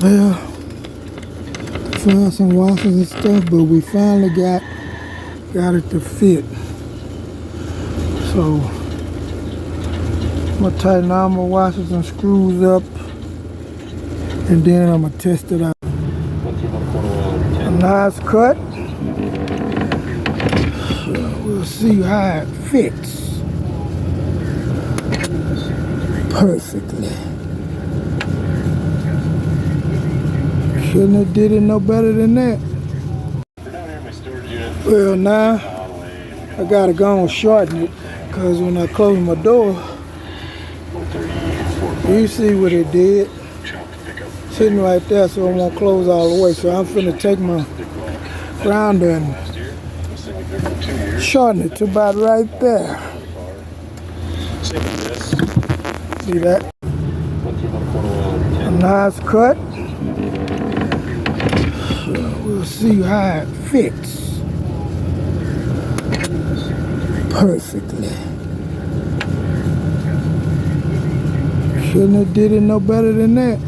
Well, found some washers and stuff, but we finally got it to fit. So I'm gonna tighten all my washers and screws up, and then I'm gonna test it out. A nice cut. So we'll see how it fits perfectly. Shouldn't have did it no better than that. Well, now I gotta go and shorten it, because when I close my door, you see what it did. Sitting right there, so it won't close all the way. So I'm finna take my grounder and shorten it to about right there. See that? A nice cut. So we'll see how it fits perfectly. Shouldn't have did it no better than that.